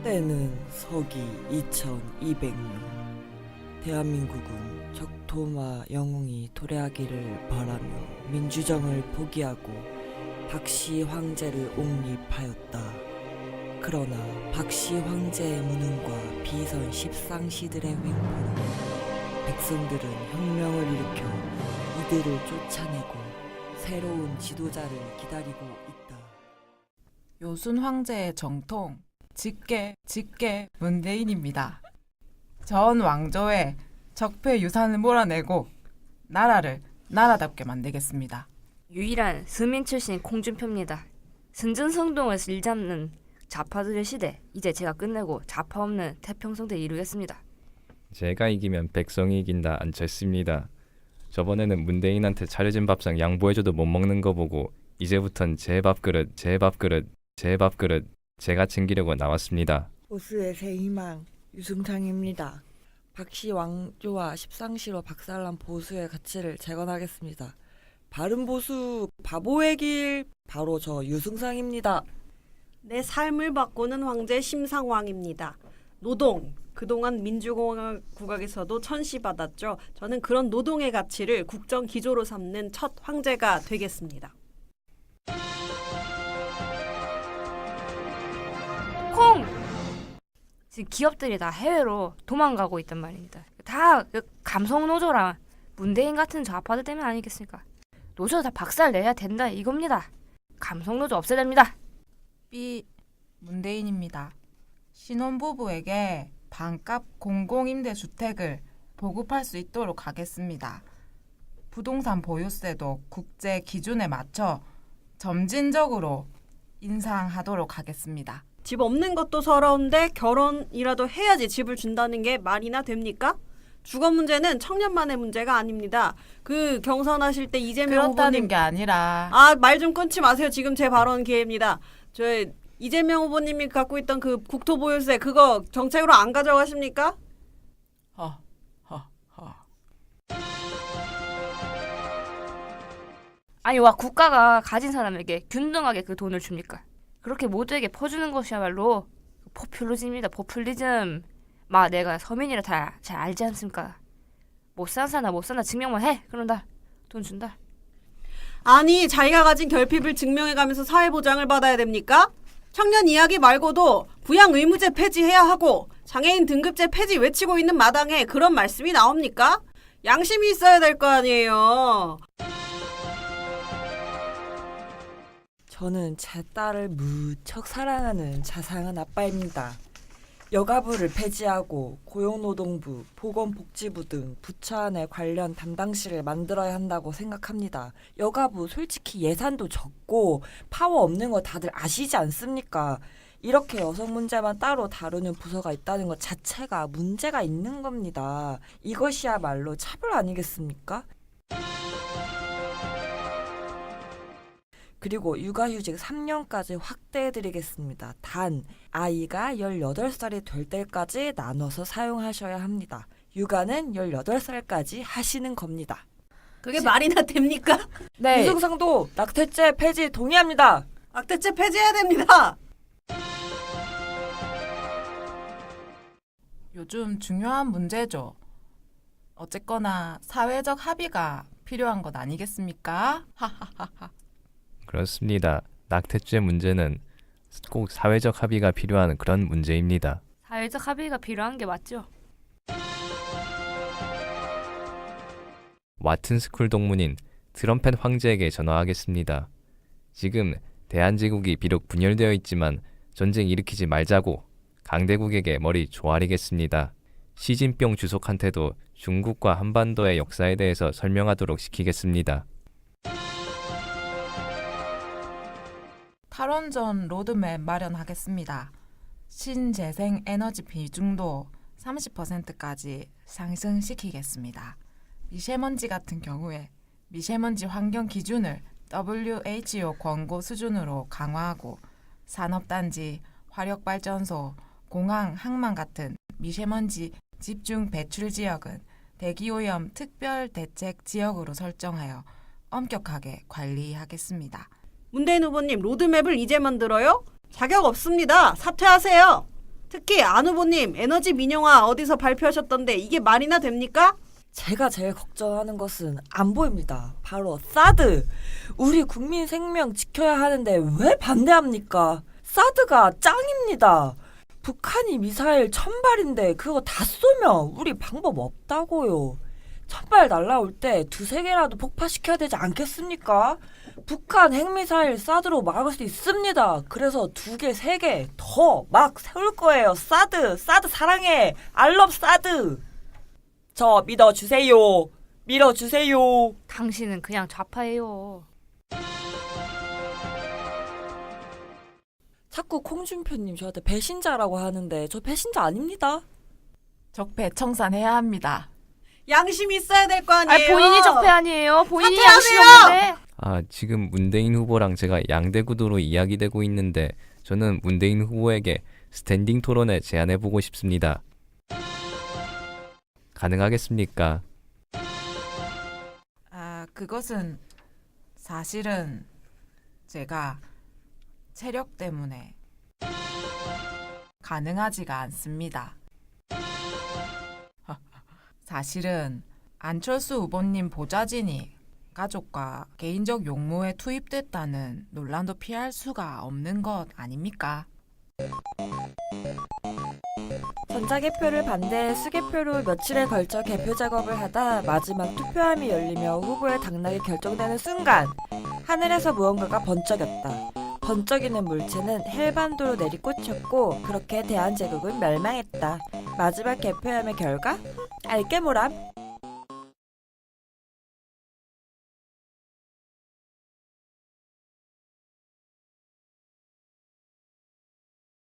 때는 서기 2200년 대한민국은 적토마 영웅이 도래하기를 바라며 민주정을 포기하고 박씨 황제를 옹립하였다. 그러나 박씨 황제의 무능과 비선 십상시들의 횡포로 백성들은 혁명을 일으켜 이들을 쫓아내고 새로운 지도자를 기다리고 있다. 요순 황제의 정통 직계 문대인입니다. 전 왕조의 적폐 유산을 몰아내고 나라를 나라답게 만들겠습니다. 유일한 서민 출신 공준표입니다. 선전성동을 일잡는 좌파들의 시대, 이제 제가 끝내고 좌파 없는 태평성대 이루겠습니다. 제가 이기면 백성이 이긴다 안철수입니다. 저번에는 문대인한테 차려진 밥상 양보해줘도 못 먹는 거 보고 이제부턴 제 밥그릇 제가 챙기려고 나왔습니다. 보수의 새 희망 유승창입니다. 박씨 왕조와 십상시로 박살난 보수의 가치를 재건하겠습니다. 바른 보수 바보의 길 바로 저 유승상입니다. 내 삶을 바꾸는 황제 심상왕입니다. 노동, 그동안 민주공화 국악에서도 천시받았죠. 저는 그런 노동의 가치를 국정 기조로 삼는 첫 황제가 되겠습니다. 콩! 지금 기업들이 다 해외로 도망가고 있단 말입니다. 다 감성노조랑 문대인 같은 좌파들 때문에 아니겠습니까? 노조 다 박살내야 된다 이겁니다. 감성노조 없애야 됩니다. B. 문대인입니다. 신혼부부에게 반값 공공임대주택을 보급할 수 있도록 하겠습니다. 부동산 보유세도 국제 기준에 맞춰 점진적으로 인상하도록 하겠습니다. 집 없는 것도 서러운데 결혼이라도 해야지 집을 준다는 게 말이나 됩니까? 주거 문제는 청년만의 문제가 아닙니다. 그 경선하실 때 이재명 그렇다는 후보님 게 아니라 말 좀 끊지 마세요. 지금 제 발언 기회입니다. 이재명 후보님이 갖고 있던 그 국토보유세 그거 정책으로 안 가져가십니까? 아니 와 국가가 가진 사람에게 균등하게 그 돈을 줍니까? 그렇게 모두에게 퍼주는 것이야말로 포퓰리즘입니다. 포퓰리즘. 내가 서민이라 다 잘 알지 않습니까? 못 산다 증명만 해. 그런다. 돈 준다. 아니 자기가 가진 결핍을 증명해가면서 사회보장을 받아야 됩니까? 청년 이야기 말고도 부양 의무제 폐지해야 하고 장애인 등급제 폐지 외치고 있는 마당에 그런 말씀이 나옵니까? 양심이 있어야 될 거 아니에요. 저는 제 딸을 무척 사랑하는 자상한 아빠입니다. 여가부를 폐지하고 고용노동부, 보건복지부 등 부처 안에 관련 담당실을 만들어야 한다고 생각합니다. 여가부 솔직히 예산도 적고 파워 없는 거 다들 아시지 않습니까? 이렇게 여성 문제만 따로 다루는 부서가 있다는 것 자체가 문제가 있는 겁니다. 이것이야말로 차별 아니겠습니까? 그리고 육아휴직 3년까지 확대해드리겠습니다. 단 아이가 18살이 될 때까지 나눠서 사용하셔야 합니다. 육아는 18살까지 하시는 겁니다. 그게 말이나 됩니까? 네. 유승상도 낙태죄 폐지 동의합니다. 낙태죄 폐지해야 됩니다. 요즘 중요한 문제죠. 어쨌거나 사회적 합의가 필요한 것 아니겠습니까? 그렇습니다. 낙태죄 문제는 꼭 사회적 합의가 필요한 그런 문제입니다. 사회적 합의가 필요한 게 맞죠. 와튼스쿨 동문인 트럼펫 황제에게 전화하겠습니다. 지금 대한제국이 비록 분열되어 있지만 전쟁 일으키지 말자고 강대국에게 머리 조아리겠습니다. 시진병 주석한테도 중국과 한반도의 역사에 대해서 설명하도록 시키겠습니다. 탈원전 로드맵 마련하겠습니다. 신재생 에너지 비중도 30%까지 상승시키겠습니다. 미세먼지 같은 경우에 미세먼지 환경 기준을 WHO 권고 수준으로 강화하고 산업단지, 화력발전소, 공항, 항만 같은 미세먼지 집중 배출 지역은 대기오염 특별대책 지역으로 설정하여 엄격하게 관리하겠습니다. 문대인 후보님 로드맵을 이제 만들어요? 자격 없습니다. 사퇴하세요. 특히 안 후보님 에너지 민영화 어디서 발표하셨던데 이게 말이나 됩니까? 제가 제일 걱정하는 것은 안보입니다. 바로 사드. 우리 국민 생명 지켜야 하는데 왜 반대합니까? 사드가 짱입니다. 북한이 미사일 1000발인데 그거 다 쏘면 우리 방법 없다고요. 1000발 날라올 때 2-3개라도 폭파시켜야 되지 않겠습니까? 북한 핵미사일 사드로 막을 수 있습니다. 그래서 2개, 3개 더 막 세울 거예요. 사드 사랑해. 알럽 사드. 저 믿어주세요. 밀어주세요. 당신은 그냥 좌파예요. 자꾸 콩준표님 저한테 배신자라고 하는데 저 배신자 아닙니다. 적폐 청산해야 합니다. 양심 있어야 될 거 아니에요. 아니 본인이 적폐 아니에요. 본인이 사퇴하세요! 양심 없는데. 아, 지금 문대인 후보랑 제가 양대 구도로 이야기되고 있는데 저는 문대인 후보에게 스탠딩 토론에 제안해보고 싶습니다. 가능하겠습니까? 그것은 사실은 제가 체력 때문에 가능하지가 않습니다. 사실은 안철수 후보님 보좌진이 가족과 개인적 용무에 투입됐다는 논란도 피할 수가 없는 것 아닙니까? 전자개표를 반대해 수개표로 며칠에 걸쳐 개표 작업을 하다 마지막 투표함이 열리며 후보의 당락이 결정되는 순간 하늘에서 무언가가 번쩍였다. 번쩍이는 물체는 헬반도로 내리꽂혔고 그렇게 대한제국은 멸망했다. 마지막 개표함의 결과? 알게 모람.